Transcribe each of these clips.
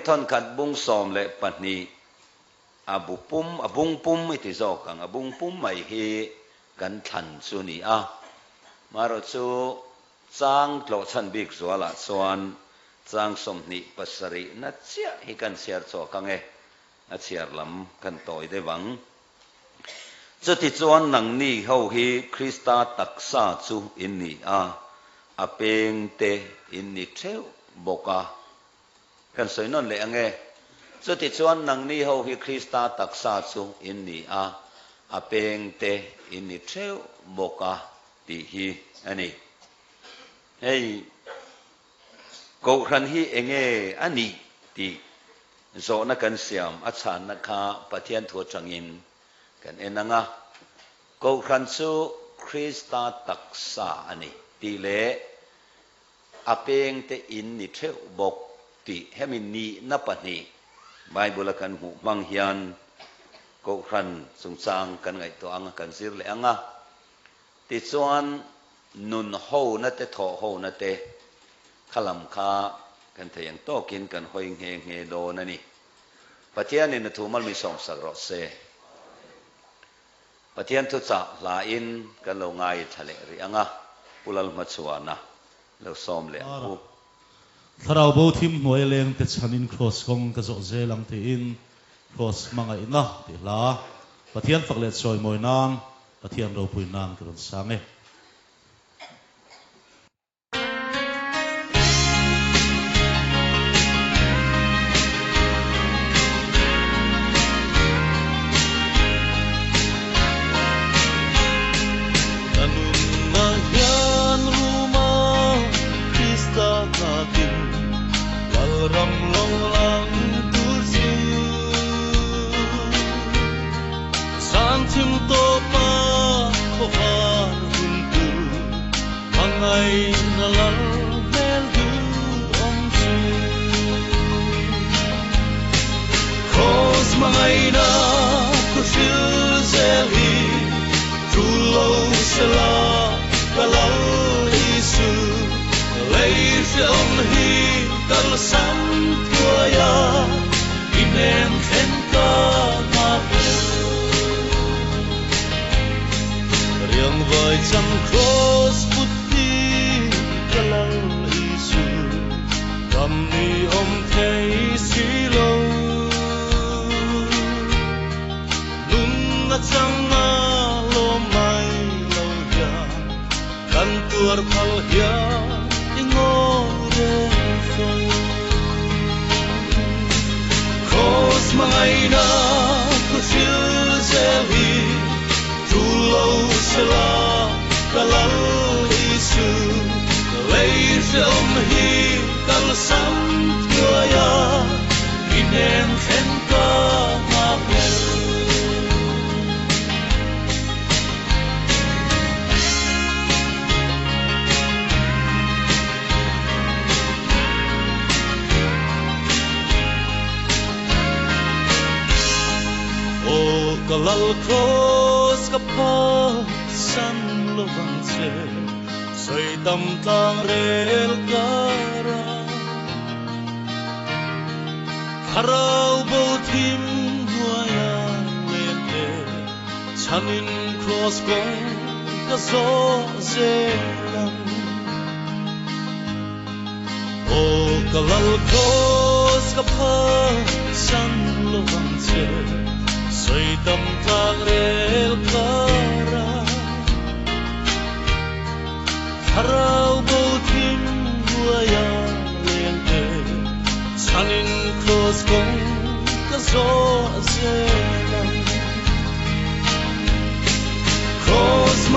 Thon khat bung som le patni abung pum iti zo kang abung pum mai hi kan than chu ni a maro chu chang tlo chan bik zuala chuan chang som ni pasari na chia hi kan siar cho kang e a chiar lam kan toi de wang chuti chuan nang ni ho hi Krista taksa chu in ni a apeng te in ni theu boka kan soi non le ange chu ti chuan nang ni ho hi Krista taksa chu in ni a apeng te in ni theu boka ti hi ani ei Kohhran hi enge ani ti zo na kan siam a chan na kha pathian thu changin kan enanga Kohhran chu Krista taksa ani ti le apeng te in ni theu bok ti hemin ni na pani Bible kan hu mang hian Kohhran sung chang kan ngai to anga kan sir le anga ti chuan nun ho na te tho ho na te khalam kha kan theyang to kin kan hoi nge do na ni pathian in thu mal mi som sak rawhse pathian thu cha la in kan lo ngai thale ri anga pulal ma chuana lo som le hu Tharau bo thim hnuai leng te chanin cross kong ka zo ze lang te in cross mangai na ti la pathian faklet soi moi nang pathian ropui nang ki ron sange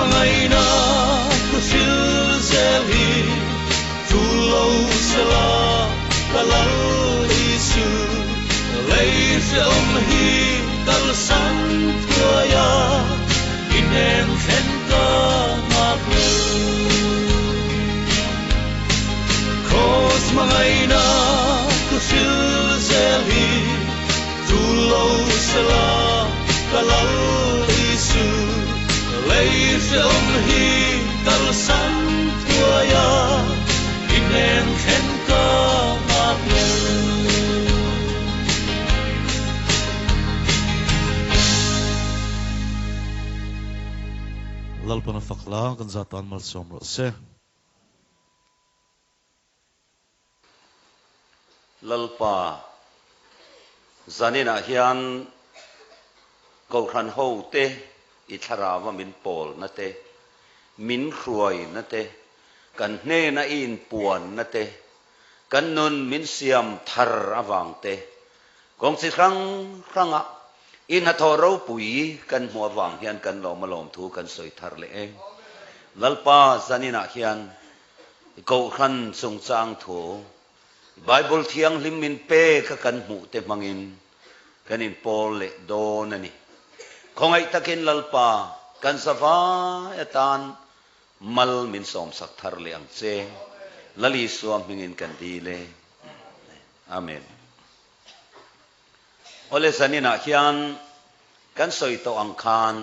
mangaina kusil zeli tulo sala kalal isu leisel hi kal san tuaya inem khenta maplu kos mangaina kusil zeli tulo sala kalal isu leisel hi kal san tuaya inem khenta maplu Lalpan fakla kan zatan malsawm rawhse lalpa zanina hian Kohhran ho te I tharawa min pol na te min hruai na te kan hne na in puan na te kan nun min siam thar awang te kong si ranga in Kohhran Ropui kan hua wang hian kan malawm thu kan soi thar le eng lalpa zanina hian Kohhran sung chang thu Bible thiang lim min pe ka kan mu te mangin kanin pol le don ani khongai takin lalpa kan sawa atan mal min som sak thar le ang che lali suam mingin kan di le amen ole sanina hian kan soi to ang khan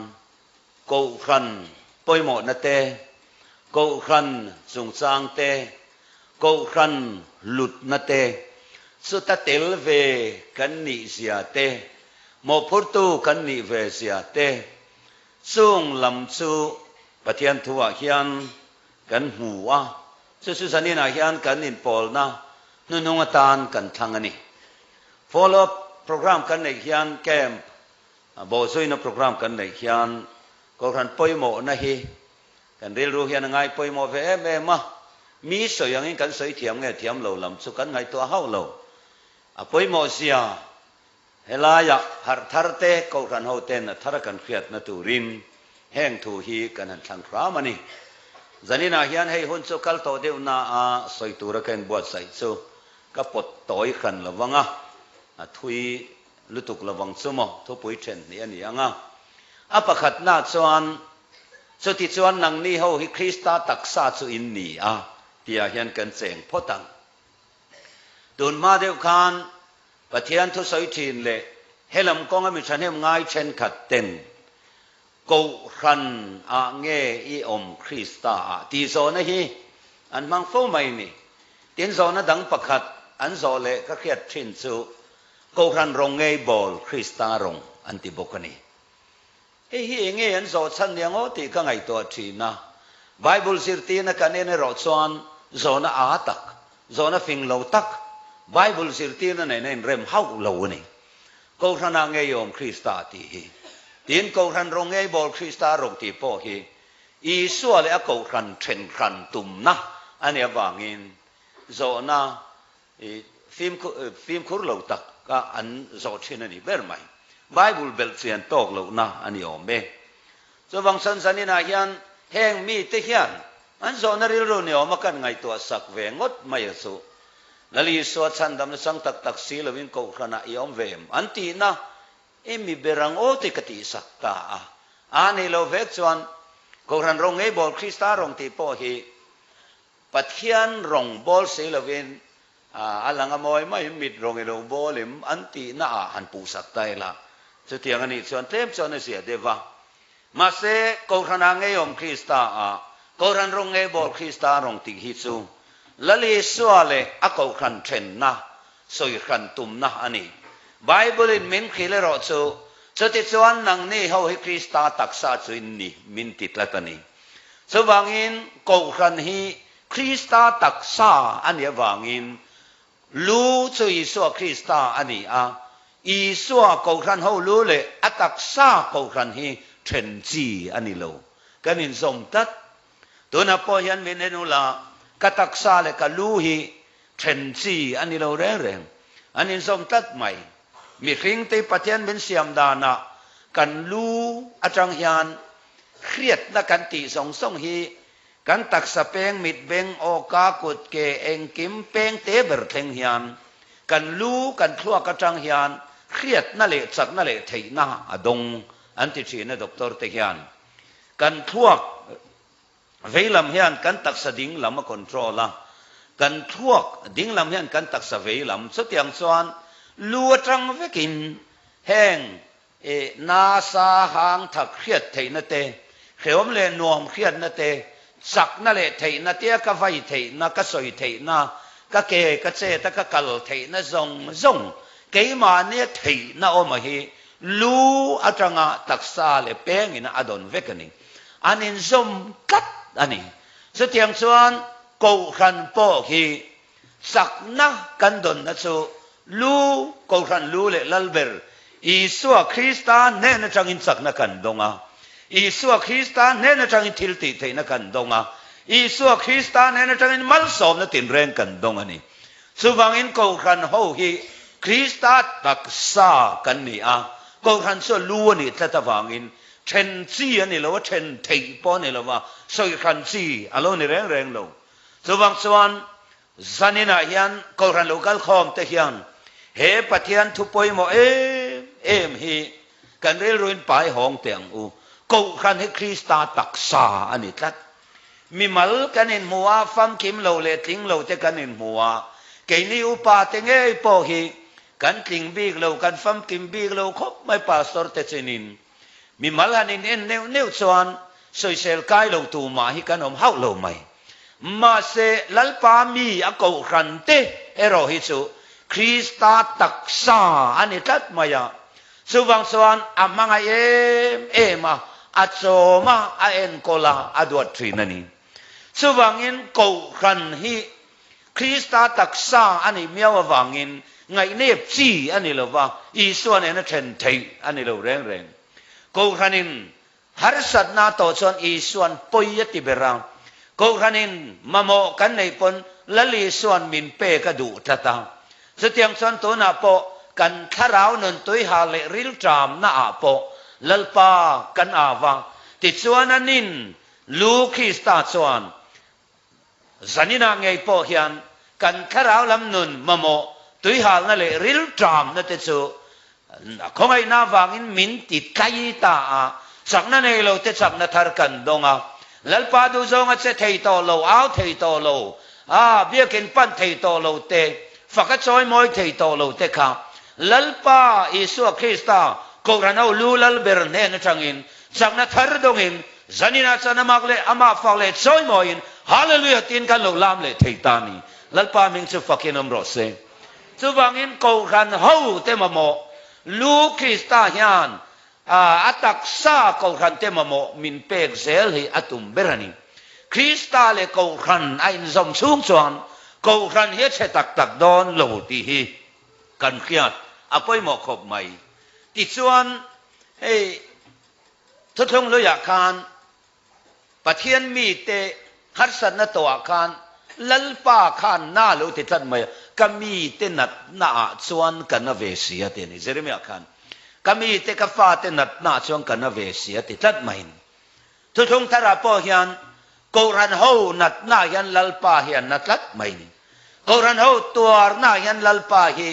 Kohhran poimo na te Kohhran sung chang te Kohhran lut na te su ta tel ve kan ni sia te mo phurtu kan ni ve sia te sung lam chu pathian thuwa hian kan huwa su sanina hian kan in pol na nunung atan kan thang ani follow program kan nei hian camp bo soi na program kan nei hian Kohhran poimo na hi kan ril ru hian ngai poimo ve em ma mi so yang in kan soi thiam nge thiam lo lam chu kan ngai to hau lo apoi mo sia helaya har thar te Kohhran ho ten thar kan hriat na turin heng thu hi kan han thang khra mani zanina hian hei hun chu kal to deu na a soi tura kan buat sai chu ka pot toi khan lawanga a thui lutuk lawang chu mo thupui then ni ani anga apakhat na chuan chu ti chuan nang ni ho hi Krista taksa chu in ni a tia hian kan cheng photang tun ma deu khan pathian thu soi thin le helam kong ami thanem ngai chen khat ten Kohhran a nge I om Krista a ti zo na hi an mang fo mai ni tin zo na dang pakhat an zo le ka khiat thin chu Kohhran rong nge bol Krista rong an ti bokani hi nge an zo chan yang o ti ka ngai to thina Bible sirti na kanene ro chuan zona a tak zona fing lo tak Bible sirti na nei nei rem hau lo ni Kohhran a nge yom Krista ti hi tin Kohhran rong nge bol Krista rong ti po hi I suwa le a Kohhran then khan tum na ania wangin zona phim khur lo tak ka an zo thin ani ber mai Bible bel chian tok lo na ani om be so wang san sanina hian heng mi te hian an zo na ril ro ni om kan ngai to sak ve ngot mai su lali so chan dam sang tak tak si lovin Kohhran a iom vem anti na emi berang o te kati sakta a ani lo vek chuan Kohhran rong ei bol Krista rong ti po hi pathian rong bol se lovin alanga moi mai mit rong e lo bolim anti na a han pu saktai la chu tiang ani chuan tem chuan sia deva ma se Kohhran a ngei om Krista a Kohhran rong ei bol Krista rong ti hi chu lali suale a Kohhran then na soi khan tum na ani Bible in min khile ro chu ti chuan nang ni ho hi Krista taksa chu in ni min ti tlatani chu wangin Kohhran hi Krista taksa ani wangin lu chu Isu Krista ani a Isu Kohhran ho lu le ataksa Kohhran hi then chi ani lo kanin som tat tuna po hian min enula kataksa le ka lu hi then chi ani lo reng anin som tat mai mi hring te pathian min siam dana kan lu atang hian เครียดนักกันตีส่งฮีกันตักสเปงมิดเบงโอกากุดเกเองกิมเปงเตเบอร์เทงเฮียนกันรู้กันทั่วกระจังเฮียนเครียดนั่นแหละสักนั่นแหละเทน่าอดงอันที่ชีนด็อกเตอร์เทียนกันทั่วเวลาเฮียนกันตักสดิ้งลำมาคอนโทรลละกันทั่วดิ้งลำเฮียนกันตักสเวลำสุดอย่างส่วนลัวจังเวกินแห้งนาซาหางถักเครียดเทนเตเขียวมเลนวมเครียดนเตสักนั่นแหละเทนเตกะไฟเทนกะสอยเทนกะเกกะเจตะกะกัลเทนซงเกยมาเนี่ยเทนอมาฮีลูอาจังะตักซาเลเปงอินอดอนเวกนิอันนี้ซมกัดอันนี้สุดอย่างส่วนกูขันโปฮีสักนักกันดนนะสูลูกูขันลูเลลัลเบอร์อีสัวคริสตานเนนจังอินสักนักกันดงอ่ะอีสัวคริสตานเนนจังอินทิลติเทนักกันดงอ่ะอีสัวคริสตานเนนจังอินมัลสอมนัตินเร่งกันดงอันนี้สุวังอินกูขันโฮฮีคริสตาตักซากันนี่อ่ะกูขันสัวลูนี่ตะตะวังอินเชนซีอันนี้เราว่าเชนเทปอนี่เราว่าสอยขันซีอารมณ์นี่แรงลงสุวังส่วนซันินายันกูขันลูกกัลคอมเทียนเฮปะเทียนทุปอยโมเอ็มฮีกันเรียรุนไปห้องเตียงอูกูขันให้คริสตาตักษาอันนี้ทัดมีมัลกันอินมัวฟัมคิมโลเลติงโลเตกันอินมัวเกนี่อุปาเตงเอโปฮีกันติงบีกโลกันฟัมคิมบีกโลคบไม่ปาสตอร์เตเซนินมีมัลฮันอินเอ็นเนวส่วนสอยเซลกายโลตูมาฮิกันอมเฮาโลไม่มาเซลัลปามีอกูขันเตเอโรฮิสุคริสตาตักษาอันนี้ทัดมายาสุวังสวรรค์อามังเอมาอัจโซมาเอ็นโกลาอดวตรีนันนี่สุวังอินกูขันฮีคริสตาตักษาอันนี้เมียววังอินไงเนบซีอันนี้เราว่าอีส่วนนี้นั่นเชนเทอันนี้เราแรงกูขันอินฮาร์สัตนาโตส่วนอีส่วนปุยติเบรังกูขันอินมาโมกันในปนละลีส่วนมินเปกระดูตะตาสุดyangส่วนตัวน่ะปอกันทาราวนันตุยหาเลริลจามน่ะปอลัลปากันอาวาติดส่วนนั้นนินลูคริสตาส่วนสันนินาไงปอเฮียนกันทาราวลำนุนมะโมตุยหานั่นเลริลจามนั่นติดส่วนคงไอ้นาวางินมินติดไกตาสักนั่นเองเราติดสักนัทารกันดงลัลปาดูจงอาจจะเทโตโลเอาเทโตโลเบี้ยกินปั้นเทโตโลเตฝักจอยมอยเทโตโลเตค่ะลัลปาอิสุคริสตากูรันเอาลูลัลเบรเนนจังอินสักนัทารดงอินจันนินาจันมักเลอามาฟักเลจอยมอยอินฮาเลลูยาตินกันโลลามเลเทตานีลัลปามิงสุฟักอินอมรสเซสุวังอินกูรันเฮาเตมโมลูคริสตาฮิอันอัตักซากูรันเตมโมมินเปกเซลฮีอัตุมเบรนีคริสตาเลกูรันไอ้นซอมซุงจวนกูขันเฮ็ดเชตักดอนโลตีฮีกันเครียดอภัยหมอกขบใหม่ติดส่วนทุกๆเลยอยากคานปะเทียนมีเตฮัสนตัวคานลัลปาคานหน้าโลติดทันไหมก็มีเตนัดหน้าส่วนกันนเวเสียเตนี่เจริญอยากคานก็มีเตกฟ้าเตนัดหน้าส่วนกันนเวเสียติดทันไหมทุกๆทาราปอเฮียนกูรันเฮานัดหน้ายันลัลปาเฮียนนัดลัดไหมกูรันเฮาตัวหน้ายันลัลปาฮี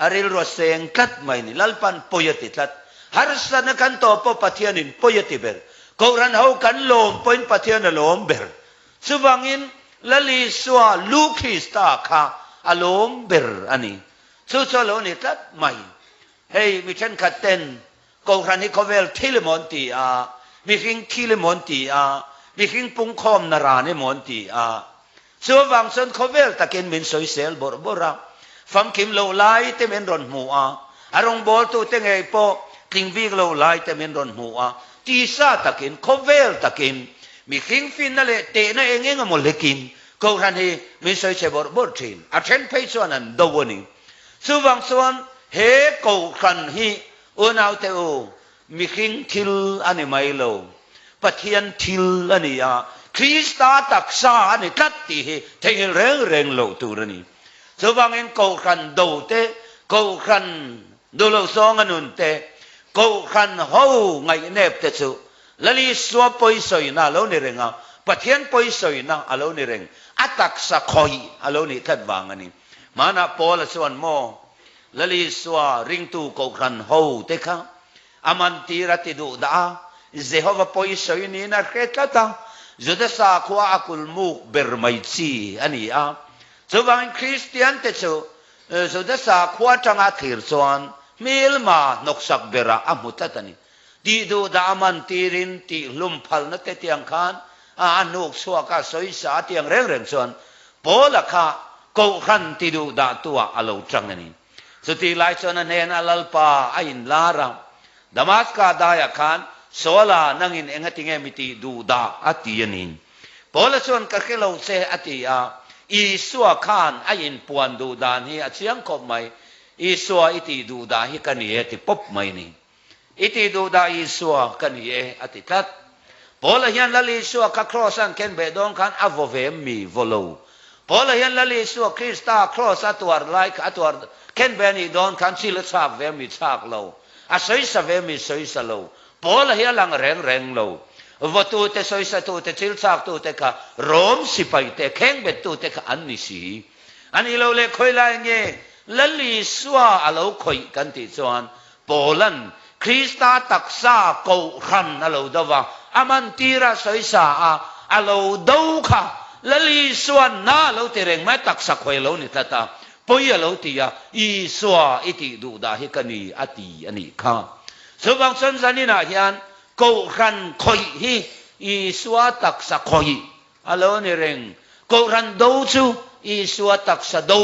อาริลรสเซงกัดไหมนี่ลัลปันปุยติลัดฮาร์สันกันโตปปะเทียนินปุยติเบร์กูรันเฮากันโลมปุยปะเทียนโลมเบร์สุวังอินละลีสวาลูคริสตาค่ะอโลมเบร์อันนี้สุดโลนิลัดไหมเฮ้ยมิเช่นขัดเต้นกูรันฮิโคเวลทิลมอนตีมีคิงทิลมอนตีมีคิงปุงคอมนารานิมอนตีส่วนบางส่วนเขาเวลตะเกียนมินสอยเซลบอร์บอระฟังคิมโลไลเตมินรอนหัวอารมณ์บอลตัวเตงไอโปทิงวิกโลไลเตมินรอนหัวตีซาตะเกียนเขาเวลตะเกียนมีคิงฟินนั่นแหละเตน่ะเองมอลเลกินเขาทันทีมินสอยเซบอร์บอร์ทินอาเชนเพย์ส่วนนั้นดาวนี่ส่วนบางส่วนเฮเขาทันทีอุณาเตโอมีคิงทิลอันนี้ไม่โลปะเทียนทิลอันนี้คริสตาตักษาอันนี้ทัดตีเทเร่งโลตูรนี่ส่วนบางเองกูขันดูเตกูขันดูโลซองอันนุนเตกูขันเฮาไงเนบเตสุ ละลีสัวปอยสอยน่าเราในเรื่องอ่ะปะเทียนปอยสอยน่าเราในเรื่องอัตักสะคอยเราในทัดวางอันนี้มานาปอละส่วนโมละลีสัวริงตูโกครันโฮเตคะอามันตีรัติดูดาเจฮาวาปอยสอยนี่นะเกิดละตาจุดสาขวาอักุลมุกเบอร์ไม่ชีอันนี้อ่ะส่วนคริสเตียนเตจูจุดสาขวาจังอาทิรส่วนมิลมานกสักเบระอามุตัตันตีดูดามันตีรินตีลุมพัลนักเตียงขานนุกสัวกาสอยสาเตียงเร่งเร่งส่วนโปลักะกูขันตีดูดาตัวอาลูจังนี่สุดที่ไล่ส่วนนั้นเห็นอัลลปาอินลาราดามัสกาดายขานโซลานั่งอินเองติงเอมิตีดูดาอติยันินโปลัส่วนก็คือเราเสอติอาอีสัวขานอินปวนดูดานี่อาเชียงคบไหมอีสัวอิติดูดาฮิกันนี่ติปบไหมนี่อิติดูดาอีสัวกันนี่อติทัดพอละเห็นละลีสัวกักครอสังเกนเบดองขันอโวเวมีวโลพอละเห็นละลีสัวคริสตาครอสตัวไลค์ตัวเคนเบนีดอนขันสิลชาเวมีชากโลอาศัยสเวมีสวยสโลพอละเห็นลังแรงแรงโลวัตถุเตสวยสตุเตสิลชากตุเตกะโรมสิไปเตเข่งเบตุเตกะอันนี้สิอันนี้เราเลยคุยอะไรเงี้ยละลีสัวเราคุยกันที่ส่วนโปลันคริสตาตักษาโกขันเราดว่าอามันตีระสอยสาเราดูค่ะละลีส่วนน่าเราเตรงไม่ตักษาคุยเรานี่ตาปอยเราตีอีสัวอิติดูดาฮิกันีอติอันนี้ค่ะส่วนบางส่วนสันนิษฐานโกขันคุยฮีอีสัวตักษาคุยเรานี่เรงโกขันดูชูอีสัวตักษาดู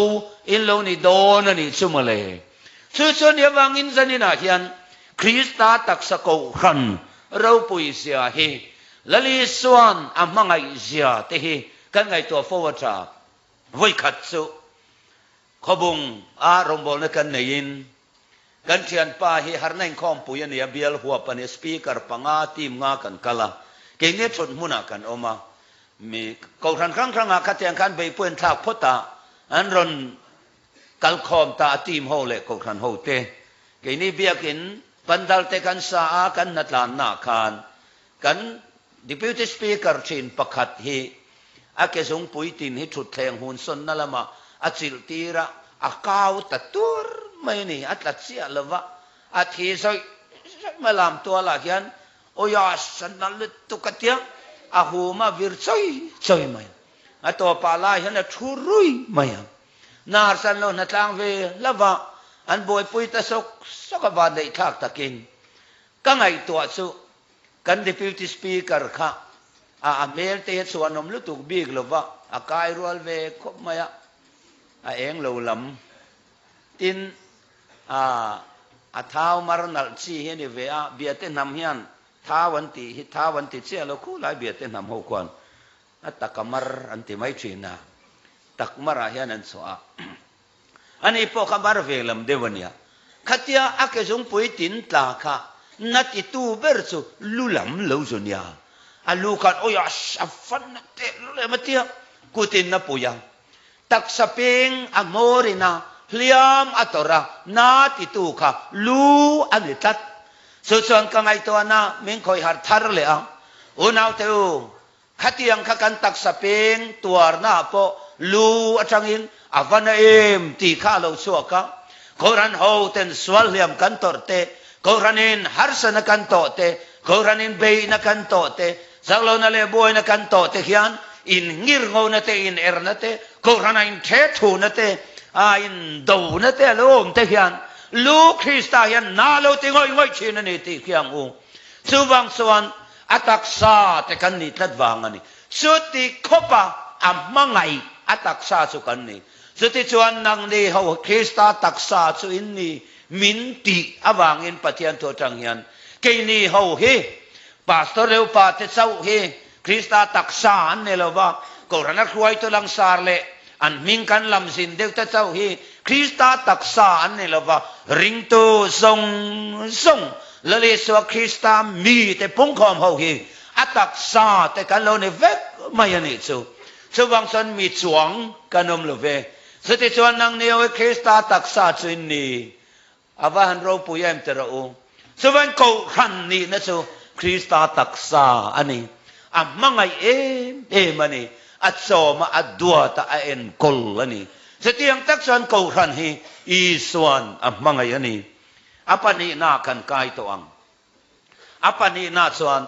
อินเรานี่โดนนี่ชุมาเลยส่วนเดียวบางอินสันนิษฐานคริสตาตักษาโกขันเราปุยเสียเฮละลีส่วนอามังไงเสียเตะกันไงตัวฟอวจาไว้ขัดสุขบุงอารมณ์บอลกันเนินกันเชียนป้าเฮฮาร์นังคอมปุยเนี่ยเบียลหัวปนิสปีกร์ปังอาทีมงากันกะละเก่งเนี่ยชนมุนักันออกมามีกองทัพครั้งอาคัดยังกันไปเพื่อนทักพุทธะอันรอนกัลคอมตาทีมโฮเล่กองทัพโฮเตเก่งนี่เบียกินปันดัลเตกันสากันนัดลานนาคานกันดิพิวติสปีกร์ชินประคัดฮีอาเกสงปุยตินให้ชุดแทงหุ่นสนนั่นละมาอาจิลตีระอากาวตัดตัวไม่นี่อัตลัดเสียละวะอาทีใส่มาลามตัวละยันโอยาสันนัลตุกติยอาหูมาวิรชัยชัยไหมอาตัวปาลายยันทุรุยไหมนาร์สันโลนัดลางเวละวะอันบอยปุยตะสกบาดได้ทักตะกินก็ไงตัวสุกันดิพิวติสปีกร์ค่ะเมลเตส่วนนมลุตุกบีกลวะอากายรัวเวคบมาเองเราลำตินเท้ามารนัลซีเฮนิเวะเบียเตนำเฮียนท้าวันติเสียเราคู่ไล่เบียเตนำหัวควันตักมารอันติไม่ชีนาตักมารเฮียนันสวะอันนี้พวกขบารเวลำเดวันยาขัดยาอาเกจงปุยตินตาค่ะนัดตูเบอร์สุลุลำเลวสุนยาอาลูกันโอ้ยอัฟฟันนัดเตลุเลมาเตียกูตินนับปุยาตักสเปงอโมรินาพลียมอัตระนาติตูค่ะลูอันนี้ตัดส่วนกังไอตัวน่ะมิงคอยหัดทาร์เลยอ่ะอุณเอาเตอขัดยังขักันตักสเปงตัวน่ะพอลูอัจฉินอวันเอ็มตีข้าเราชัวกะโครันโฮเตนสวลเลียมกันตอร์เตโครันินฮาร์สนักันโตเตโครันินเบย์นักันโตเตสักโลนัลเลบอยนักันโตเตเฮียนอินงิรโงนัเตอินเอร์นัเตโครันินเททูนัเตอินดูนัเตโลมเตเฮียนลูกคริสต์เฮียนนาโลติงอยง่อยชินันติเฮียงอูสุวังสวรรค์อัตักษาเตกันนี่ทัดวางอันนี้สุติขบะอัมมังไงอัตักษาสุกันนี่สุดที่ชวนนังดีเขาคริสต์ตักษาสุอินนี่มินติอวางอินปฏิยันตัวจังเฮียนเกนี่เขาเฮปาสตอร์เรวปาเตเจ้าเฮคริสต์ตักษาอันนี่เราว่าก็รันครวยตัวลังสารเลอันมิงกันลำสินเด็กเจ้าเฮคริสต์ตักษาอันนี่เราว่าริงโตทรงละเลสวคริสต์มีแต่ปุ่งคอมเขาเฮอัตักษาแต่กันเราในเวกไม่ยันนี่สูสว่างสันมีจวงกันนมลเวสุดที่ชวนนังเนี่ยคริสต์ตักษาสุอินนี่อาว่าหันเราปุยเอ็มเตระอูสวรรค์กูขันนี่นะสู คริสตาตักษาอันนี้มังไงมันนี่อัดโซมาอัดดัวตาเอ็นกลอันนี้เสียงตักส่วนกูขันฮีอีส่วนมังไงอันนี้ปนี้น่ากันกายตัวอังปนี้น่าส่วน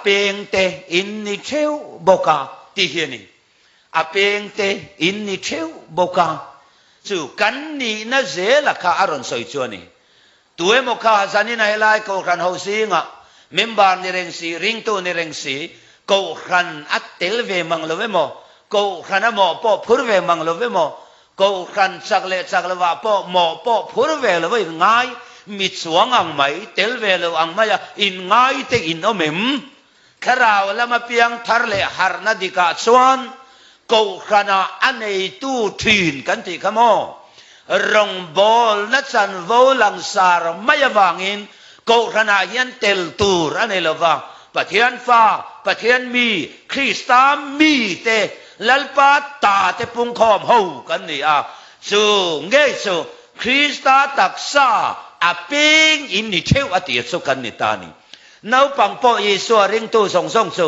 เพียงแต่อินนิเชวบกาที่เฮียนี่เพียงแต่อินนิเชวบกาสู่กันนี่น่าเจละข้าอารมณ์สวยชวนี่ตัวเมื่อข้าสันนิษฐานไล่กูขันเฮาซิงะเมมบาร์นี่เร่งสีริงตัวนี่เร่งสีกูขันอัดเตลเวมังโลเวโมกูขันโมปอพูดเวมังโลเวโมกูขันสักเละว่าปอโมปอพูดเวลเวง่ายมิดสวงอังไหมเตลเวลอังไม่อินง่ายแต่อินอเมมขราวละมาเพียงทาร์เลฮาร์นาดิกาสวนกูขันอันไอตู้ทีนกันที่ขโมรองบอลนัดสันโวลังสารไม่วางอินกูขันยันเตลตูรอันไอละว่าปะเทียนฟ้าปะเทียนมีคริสตามีเตลัลปาตาเตปุงคอมหูกันนี่สูเงยสูคริสตาตักษาปิงอินนิเชวอติสุกันนิตานีนาวปังปอเยซัวริงตูส่งสู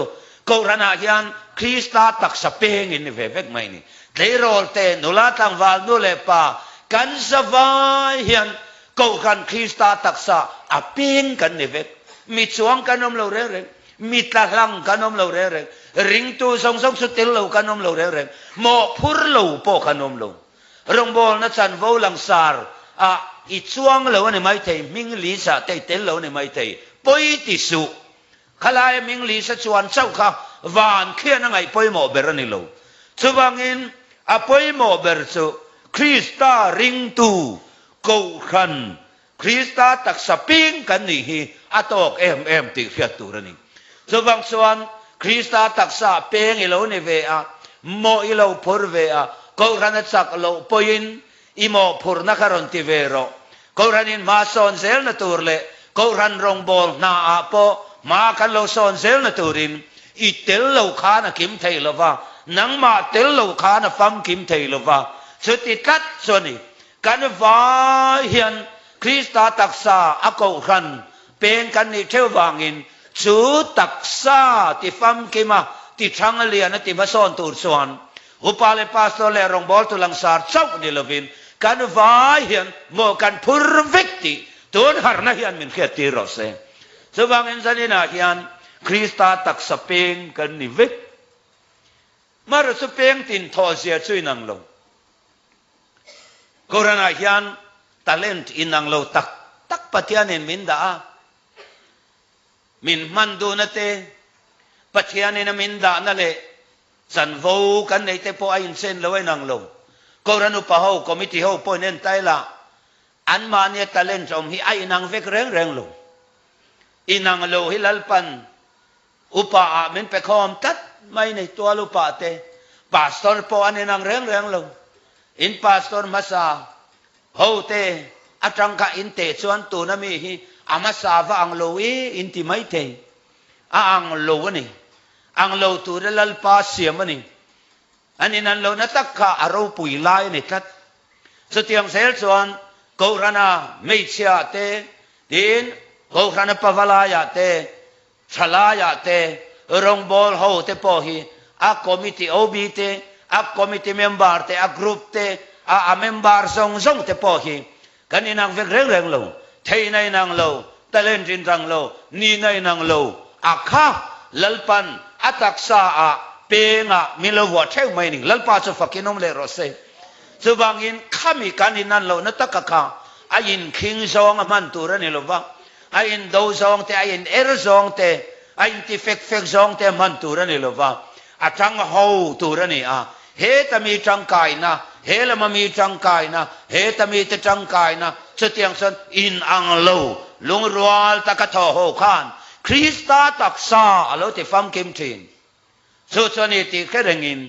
กูรันยันคริสตาตักษาปิงอินนิเวเวกไม่นี่เดโรลเตนุลาตังวาลนุเลปากันสวายยันกูรันคริสตาตักษาปิงกันนิเวกมีช่วงกันนมเราเร่งมีตะลังกันนมเราเร่งริงตูส่งสุดเตลเรากันนมเราเร่งโมพูร์เราปอกันนมเรารงบอลนัดสันโวลังสารอีช่วงเราเนี่ยไม่ใช่มิงลิซาแต่เตลเราเนี่ยไม่ใช่ปอยติสุขลายมิงลิซาชวนเจ้าข้าวานเขียนไงปอยโมเบรนิโลสุบังอินปอยโมเบรสุคริสตาริงตูกูขันคริสตาตักสปิงกันนี่ฮีตอกติเขียตัวนี่สุบังส่วนคริสตาตักษาเปงอิโลเนเวโมอิโลพูร์เวกูขันสักโลปอยินอิโมพูร์นักรอนติเวโรกูขันินมาซอนเซลนตัวเล่กูขันรองบอลนาโปมาคันโลซอนเซลนตัวรินอีเตลโลขานะกิมเทลวะนังมาเตลโลขานะฟัมกิมเทลวะสุดที่ตัดส่วนนี้กันวาเฮียนคริสตาตักษากูขันเป็นกันนี่เทวางินสูตักษาที่ฟัมกิมาที่ช่างเลียนที่มาซอนตูดส่วนอุปาเลปาสโตเลรองบอลตุลังสารเจ้านี่ลวินกันวาเฮียนโมกันพูร์เวกติตัวหาร์นาเฮียนมินเขียตีรอเซสว่างอินสันนินาเฮียนคริสตาตักสเปงกันนิเวกมารสเปงตินทอเสียช่วยนังลงโครานาเฮียนทาเลนต์อินังโลตักปะเทียนินมินดามินมันดูนะเตปะเทียนินมินดานั่นแหละสันโวกันในเตปออินเซนเลวยนังลงโครานุปะเฮาคอมมิตี้เฮาปอยเน้นไตละอันมาเนี่ยทาเลนต์อมฮิไอนังเวกเร่งลงอินังโลฮิลัลปันอุปะมันไปคอมตัดไม่ในตัวลุปะเตปาสตอร์ปออันนังเร่งลงอินปาสตอร์มาซาเฮาเตอาจังกะอินเตส่วนตัวนั้นมีฮิอามาซาวะอังโลอินที่ไม่เตอังโลนี่อังโลตัวเรลัลปาเสียมันนี่อันนี้นั่นโลนัตกะอารมณ์ปุยไลนี่ทัดสุดที่ยังเซลส่วนกูรันไม่เชื่อเตดินกูรันปะวลายเตชลายเตรองบอลเฮาเตปอฮีคอมมิตี้โอบีเตคอมมิตี้เมมเบอร์เตกรุ๊ปเตเมมเบอร์ซงเตปอฮีกันนี่นังเวกเร่งลงเทยในนังโลตะเลนจินรังโลนี่ในนังโลข้าลัลปันตักษาเปงมิลวัวเท่าไม่นิ่งลัลปันสุฟักินอมเลโรเซสุบังอินข้ามีการนินันโลนัตตะข้าอินคิงซองมันตัวนี่โลวะอินดาวซองเตอินเอร์ซองเตอินที่เฟกซองเตมันตัวนี่โลวะจังฮูตัวนี่เฮตมีจังกายนะเฮลมามีจังกายนะเฮตมีแต่จังกายนะสุดที่ยังสันอินอังโลลุงรัวตะกะทอโฮคานคริสตาตักษาโลที่ฟังกิมทินสุดส่วนนี้ที่แค่เร่งอิน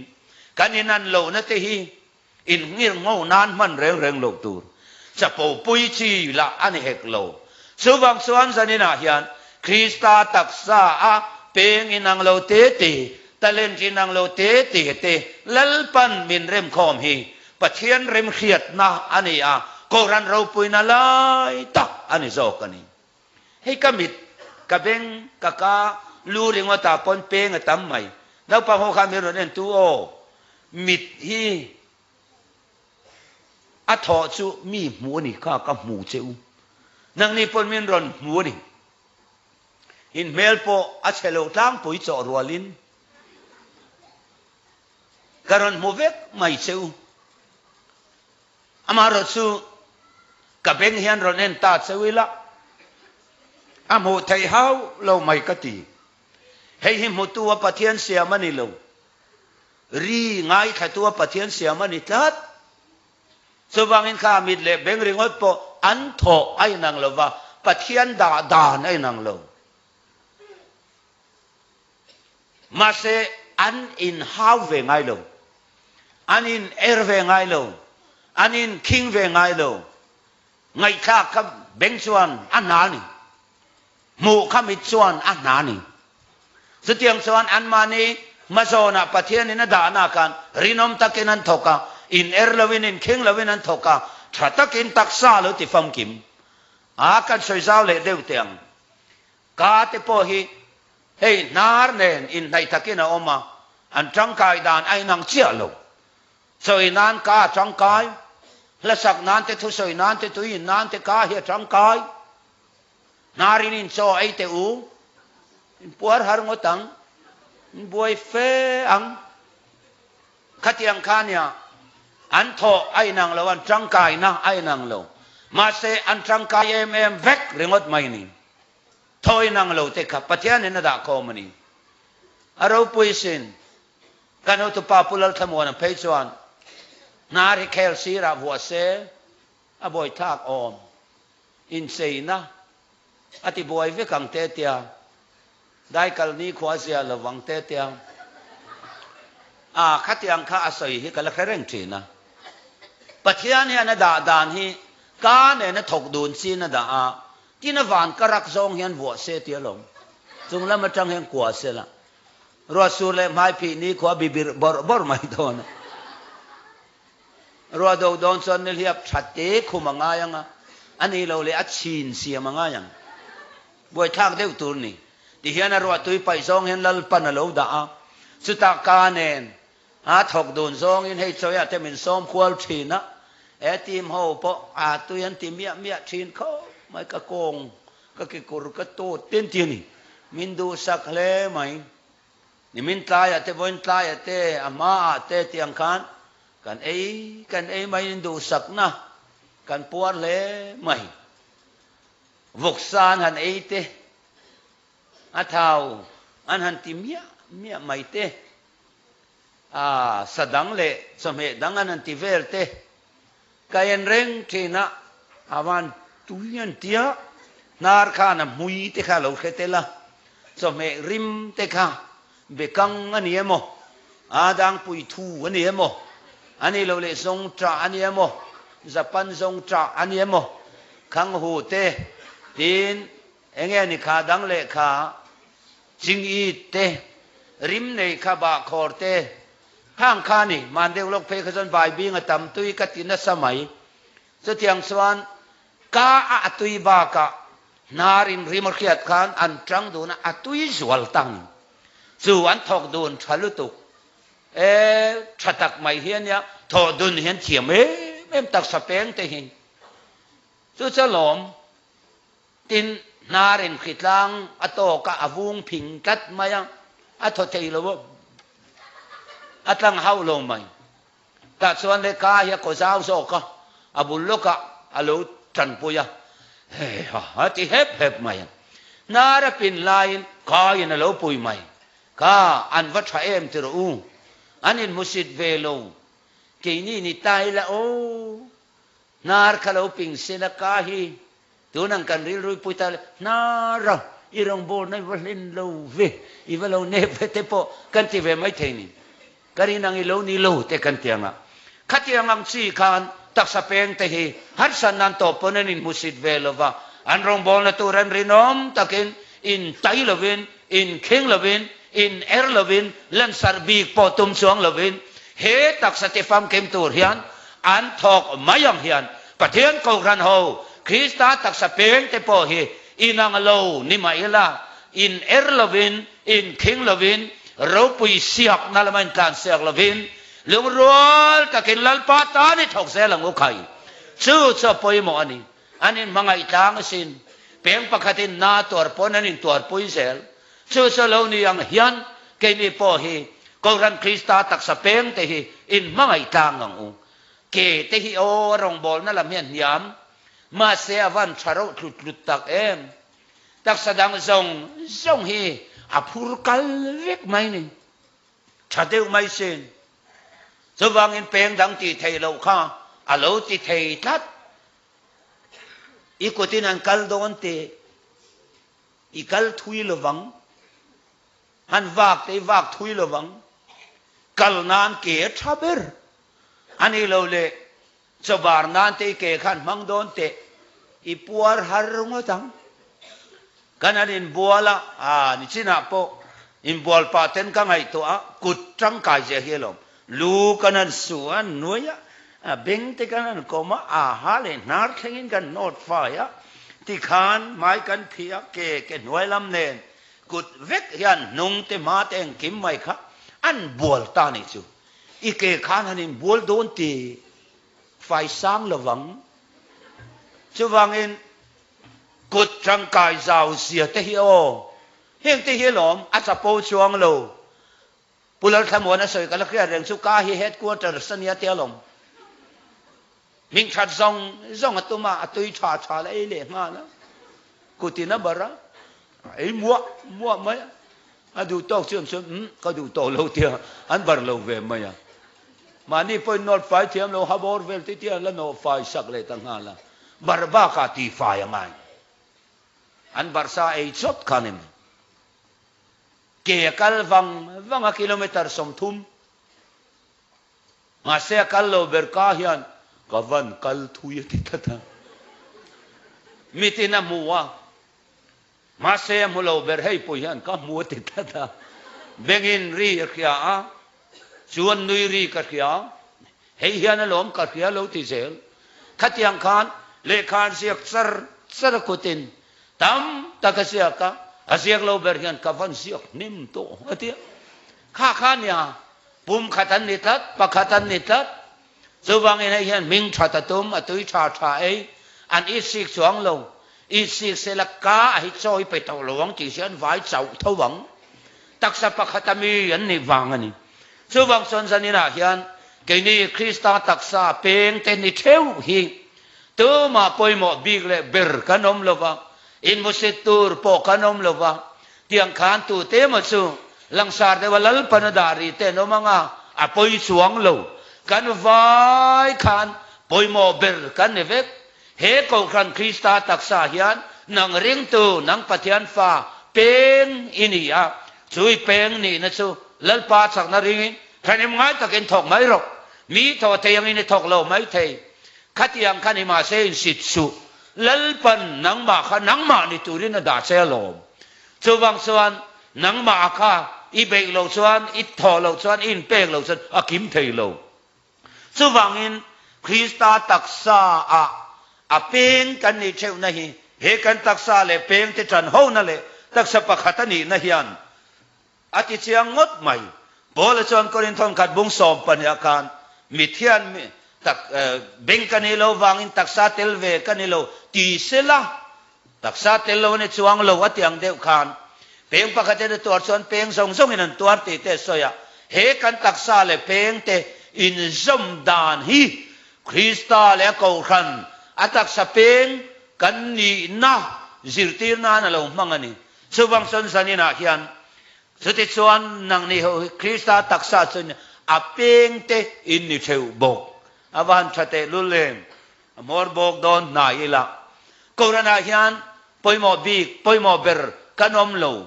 กันอินันโลนั่นที่ฮีอินเงี้ยงงนานมันเร่งโลตูจะปูปุยชีละอันเฮกโลสุบังส่วนสันนินาเฮียนคริสตาตักษาเปงอินังโลเตติตะเลนจินังโลเตติเตลัลปันมินเรมคอมฮีปะเทียนเรมเขียดนะอันนี้โครันเราปุยนาลายตักอันนี้โจกันนี่ให้กมิด กะเบงกะกาลูริงว่าตาปนเปงอะตั้มใหม่แล้วปะโฮคามิรเนนตูโอมิดฮีอัทอจูมีหมูนี่ข้ากับหมูเจ้านังนี่ปนมินรอนหมูนี่อินเมลโปอัชเลวตั้งปุยจ่อรัวลินการอนหมูเวกไม่เจ้าอามารสูกับเบงเฮียนรอนเนนตาเซวิละอามูไทยเฮาเราไม่กติให้หิมตัวปะเทียนเสียมันนี่เรารีง่ายแค่ตัวปะเทียนเสียมันนี่ทัดสว่างอินข้ามิดเล็บเบงริงอดปออันโถไอ้นางเราว่าปะเทียนด่าไอ้นางเรามาเสอันอินฮาวเวงไงเราอันอินเอร์เวงไงเราอันอินคิงเวงไงเราไงข้ากับเบงชวนอันนานี่หมู่ข้ามิดชวนอันนานี่สเตียงชวนอันมานี่มาโซนะปะเทียนนี่นะด่านากันรินอมตะกินันทกะอินเอร์ลวินอินคิงลวินันทกะถ้าตะกินตักซาหรือติฟังกิมอากันสวยสาวเล่เดียวเตียงกาติโพฮีเฮ้ยนาร์เนนอินในตะกินออกมาอันจังกายดานไอ้นางเจียลงสวยนานกาจังกายและสักนานเตทุสวยนานเตตุยนานเตกาเฮียจังกายนารินินโซไอเตอูปัวหารงตังบวยเฟอังขัดยังข้าเนี่ยอันโถไอ้นางเราอันจังกายนะไอ้นางเรามาเสอันจังกายเอ็มเวกเริงอดไม่นี่โถไอ้นางเราเตะปัจจัยนี่น่าด่าคอมันนี่เราปุยสินกันเอาตัวปาปุลลทมวนเพย์ชวนนาริเคลซีราหัวเสอบอยทากอมอินเซนะอธิบายเวกังเตเตียได้กรณีขวาเสียระวังเตเตียขัดยังข้าอาศัยให้กันละแค่เร่งจีนะปัจจัยนี้นะด่าฮีการเนี่ยนะถกดูนซีนะด่าที่นวันกรักซองเห็นหัวเสียเตียลงจงแล้วมาจังเห็นกว่าเสียละรอสูเลไม่พีนี้ขวาบิบิบอร์ไม่โดนรอดูโดนส่วนนี้เรียบชัดเจนคุมง่ายยังอันนี้เราเลยอัดชินเสียมังง่ายยังบวยทางเดียวตัวนี้ที่เห็นรอตุยไปซองเห็นLalpanนะเราด่าสุดตาการเนี่ยถกดูนซองเห็นให้ช่วยแต่เป็นซอมควอลชีนะทีมเขาพอตัวยันทีมเมียชีนเขาไม่กระโกงก็กิกุรกโตเต้นทีนี่มินดูสักเล่ไหมนี่มินตายแต่บนตายแต่อามาแต่เตียงคันกันไม่ดูสักนะกันปวดเล่ไหมวุกซานหันเตอาเท้าอันหันทีเมียไม่เตสดังเล่สมัยดังอันหันทีเวลเตกายันเร่งทีนะอาวันตุยันเตียนาร์ข้านะมุยเตข้าเราเคเตละสมัยริมเตข้าเบกังอันนี้มั้งดังปุยทูอันนี้มั้งอันนี้เราเลยทรงจ่าอันนี้มั้งจะปันทรงจ่าอันนี้มั้งขังหูเตดินเองนี่ข้าดังเล่ข้าจิงอีเตริมในข้าบาคอร์เตข้างข้านี่มันเดียวลกเพคจนใบบิงตั้มตุยกัตินสมัยสุดยังสวรรค์กาอัตุยบากะนารินริมขีดขันอันจังดูนะอัตุยสวลตังส่วนทอกดูนทะลุตุกชัดตักไม่เห็นเนี่ยทอดุนเห็นเฉียมเอ็มตักสเปงเตหินสุดฉลมตินนารินขีดลังอัตโตกะอวุงพิงกัดมายังอัตโตเทลวะอัตลังเฮาลงไหมแต่ส่วนเลกาเฮียก็เจ้าโซกะอบุลลกะอลูจันปุยะเฮ้ยที่เห็บไหมนาราปินไลน์กายินอลูปุยไหมกาอันวัชเอ็มติรูอันนี้มุสิดเวโลกีนี่ตายละโอนาร์คาลูปิงเซนกาฮีตัวนั่งกันริลุยปุยตาลนาราอีรองโบนในวันเล่นโลเวอีวันโลเนเวเตโปกันที่เวไม่เทนิการินังอีโลนี่โลเตกันเตียงอ่ะขัดยังอังซีคานตักสเปงเตหีฮัตสันนันโตปนันินมุสิดเวลวะอันรองโบนตัวรันรินอมตะกินอินไตลวินอินคิงลวินอินเอร์ลวินลันสารบีกปอตุมสวงลวินเฮตักสติฟามเกมตัวเฮียนอันทอกมายังเฮียนประเทศโคกรันโฮคริสตาตักสเปงเตโปเฮ inang lo ni maila in lovin in king lovin ropui siak nalaman tan siak lovin lung rol takin lalpa ta ni thok se lang ukai chu cho poi mo ani anin mga itang sin peng pakatin na tor ponanin tor pui sel chu cho lo ni ang hian ke ni po hi Kohhran Krista taksa peng theih in mga itang ang u ke theih o rong bol na lam hian yam ma se avan charo tlut tak em taksa dang zong hi apur kal vek mai ni chadeu mai sen so wangin peng dang ti thei lo kha alo ti thei that ikutin an kal don te ikal thui lo wang han wak te wak thui lo wang kal nan ke thaber ani lo le chobar nan te ke khan mang don te ipuar har ngotang kanarin buala ni china po in bual pa ten ka ngai to a kut trang kai je helom lu kanan suan nuya beng te kanan koma hale nar thengin kan not fa ya ti khan mai kan phia ke nuai lam nen kut vek hian nung te ma teng kim mai kha an bual ta ni chu i ke khan hanin bual don ti phai sang lawang chu wangin kut trăng cài giàu xìa te hi o heng te hi lom a cha po chuang lo pulal thamon a soi kala kria reng chu ka hi headquarter sania te lom ming chat zong atuma atui cha le le nga na kutina bara ai mua mai a du tok chum ko du to lo tia an bar lo ve mai ma ni poi not fai thiam lo habor vel ti tia la no fai sak le ta nga la barba ka ti fai ngai an barsa ei chot kanem ke kal wang a kilometer som thum ma se kal lo ber ka hian ka van kal thui ti thata mitina muwa ma se mu lo ber hei pu hian ka mu ti thata bengin ri khia a chuan nui ri ka khia hei hian lom ka khia lo ti zel khatiang khan le khan siak sar kutin tam takasia ka asiak lo berhian kavan siak nim to atia kha nya pum khatan ni tat pakhatan ni tat sowang ina hian ming thatatum atui tha ei an isik chuang lo isik selaka hi choi pe to lowang ti sian vai chau thowang taksa pakhatami an ni wangani sowang son sanina hian ke ni Krista taksa peng ten ni theu hi tu ma poimo big le ber kanom lova in musitur po kanom lova tiang khan tu te ma chu langsar de walal panadari te no manga apoi chuang lo kan vai khan poimo ber kan nevek he Kohhran Krista taksa hian nang ring tu nang pathian fa peng inia chui peng ni na chu lalpa chak na ringin thanim ngai takin thok mai ro mi tho te yang in thok lo mai thei khatiang khani ma se in sit su lalpan nang ma ni turin da che lo chuwang chuan nang ma kha i be lo chuan i tho lo chuan in pek lo chuan a kim thei lo chuwang in Krista taksa a peng kan ni cheu na hi he kan taksa le peng te chan ho na le taksa pakhatani na hian ati chiang ngot mai bol chuan korin thon khat bung som pan ya kan mithian mi tak beng kanilo wangin taksa telve kanilo ti sela taksa telo ne chuang lo atiang deu khan peng pakhate de tor chuan peng song in an tuar ti te soya he kan taksa le peng te in zom dan hi Krista le Kohhran ataksa peng kan ni na zirtir na lo mangani subang son sanina hian suti chuan nang ni ho Krista taksa chun a peng te in ni theu bok avan thate lulem amor bok don na ila Kohhran hian poimo bik poimo ber kanom lo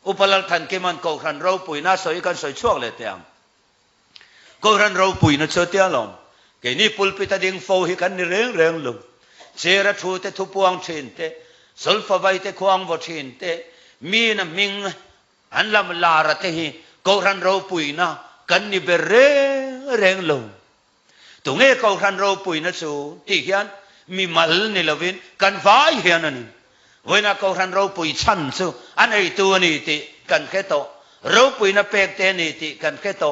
upalal than keman Kohhran Ropui na soi kan soi chuak le tiang Kohhran Ropui na chotia lom ke ni pulpita ding fo hi kan ni reng lo chera thu te thupuang thin te solfa vai te khuang vo thin te mi na ming an lam la ra te hi Kohhran Ropui na kan ni ber reng lo tu nge Kohhran Ropui na chu ti hian มีมัลนี่ละวินกันฟ้าเฮียนั่นเวลาเขาทันเราปุยชันซูอันไอตัวนี่ติกันแค่โตเราปุยน่ะเป็กเตนี่ติกันแค่โต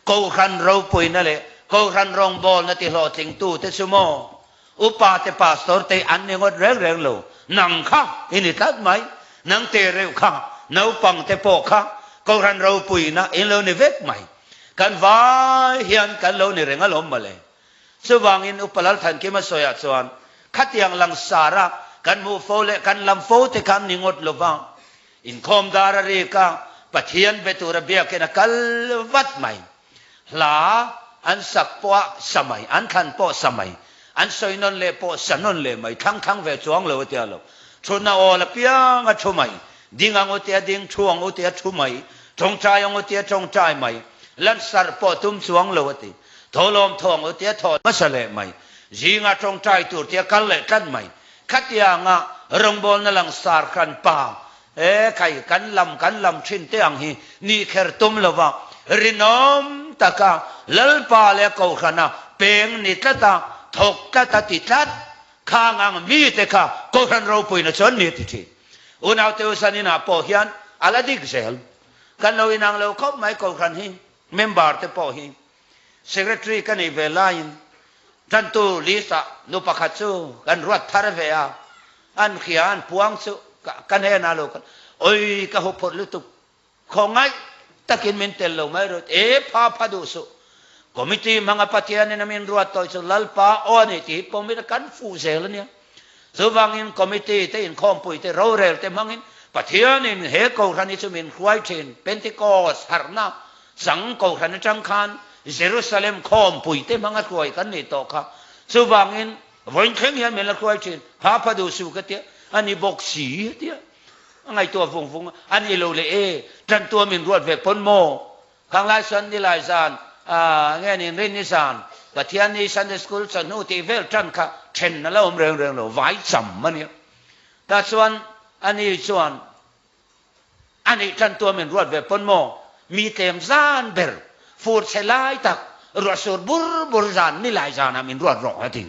เขาทันเราปุยนั่นแหละเขาทันรองบอลนั่นติหล่อจิงตู้เตสุโมอุปาเตปาสตอร์เตอันนี้งดเร่งโลนังข้าอินิทัดไหมนังเตเร็วข้านาปังเตโปข้าเขาทันเราปุยนะอินโลนิเวกไหมกันฟ้าเฮียนกันโลนี่เร่งอารมณ์มาเลยสว่างอินอุปลัลทันกิมาสอยส่วนขัดยังลังสาระกันมูโฟเลกันลำโฟเตกันนิงดลวังอินคอมดาราเรกาปะเทียนเบตุระเบียกันกัลวัดใหม่หลาอันสักปะสมัยอันขันปะสมัยอันสอยนนเลปะสนนเลไม่ทั้งเวจวงเลวเตียลชนนาโอละเปียงชุไม่ดิ่งอังเตียดิ่งช่วงอุเตียชุไม่จงใจอังเตียจงใจไม่ลันสารปะตุ้มสวงเลวติทอลมทองอุเตียทอมัสเลไม่จิงาจงใจตัวเตียกันเลกันไม่ขัดยังอ่ะรงบอลนั่งหลังสารกันป่าใครกันลำชินเตียงฮีนี่แค่ตุ้มละว่ารินอมตะกาลลปาเลกูขนาเป่งนิตตาถกตะติดลัดข้างอ่างมีเตะข้ากูขันเราปุยนะชนนี่ทีอุณเอาเตวสันินาปอฮิอันอะไรดิกเซลกันเราอินังเราคบไม่กูขันฮีเมมเบอร์เตปอฮีเซกเรตรีกันอีเวลาอินท่านตูลิซ่านุปขัดซูกันรวดทารเวียอันเขียนพวงซูกันเฮนาโลกันโอ้ยก็หุบพดลุตุของไงตะกินมินเตลโลไม่รู้พาดูสุคอมมิตี้มังอปัตยานี่นะมินรวดต่อยสุลัลปาโอนี่ที่ผมไม่ได้กันฟูเซลเนี่ยสุวังอินคอมมิตี้ที่อินคอมปุยที่เราเร็วที่มังอินปัตยานี่เฮโกรันิสุมินควายเชนเป็นที่กอสฮาร์นาสังโกรันิจังคานเยรูซาเล็มคอมปุยที่มังกรวยกันนี่ต่อค่ะสุวังอินวันเข่งยันเมลควายเชนพาดูสุกันเตี้ยอันนี้บอกสีเตี้ยไงตัวฟงอันนี้เราเลยจันตัวมินรวดเวปนโมข้างไล่สันนี่ไล่ซานเงี้ยนี่รินนิสานปัทยานี่ซันเดสคูลสันนูที่เวลจันค่ะเช่นนั่นแล้วเรื่องเราไว้จำมันเนี่ยแต่ส่วนอันนี้จันตัวมินรวดเวปนโมมีเต็มซานเบลฟูดเซลายตักรวดสูดบุรจานนี่ไล่ซานามินรวดรอจริง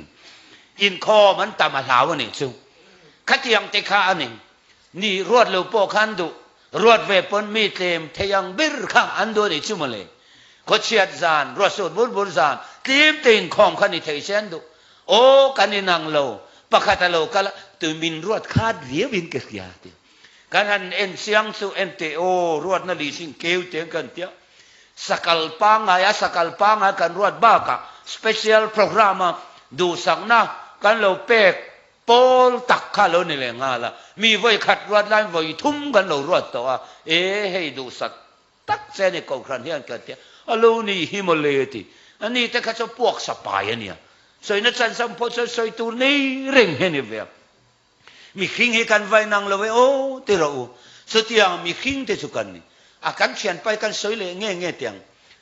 อินคอมันตามาลาวนี่ซูขัดยังเตคาอันนี้นี่รวดเร็วโปคันดูรวดเวปนมีเต็มเทียงบิรข้างอันดูนี่ชั่วโมงเลยก็เชียดจานรวดสูดบุรจานทีมติงของคันนี่เทียเชนดูโอ้กันนี่นางโลปะขัดโลกันละตัวมินรวดคาดเรียบินเกียรติกันหันเอ็นเสียงสูเอ็นเตโอรวดนั่นลีสิงเกลเตียงกันเตียสกัลปังกันรวดบ้ากะสเปเชียลโปรแกรมดูสังนะกันเราเป็กโปลตักข้าเรานี่แหละงาละมีไว้ขัดรวดไล่ไว้ทุ่มกันเรารวดตัวให้ดูสักตักเส้นในกองครันเฮียนกันเถอะอลูนี่ฮิโมเลติอันนี้แต่ข้าจะพวกสปายเนี่ยสวยนัดสันสัมพสสวยตัวนี้เร่งเห็นเวียมีขิงให้กันไว้นั่งเราไว้โอ้เตเราสุดที่มีขิงเตสุกันนี่อาการเชียนไปกันสวยเลยเงี้ยเตียง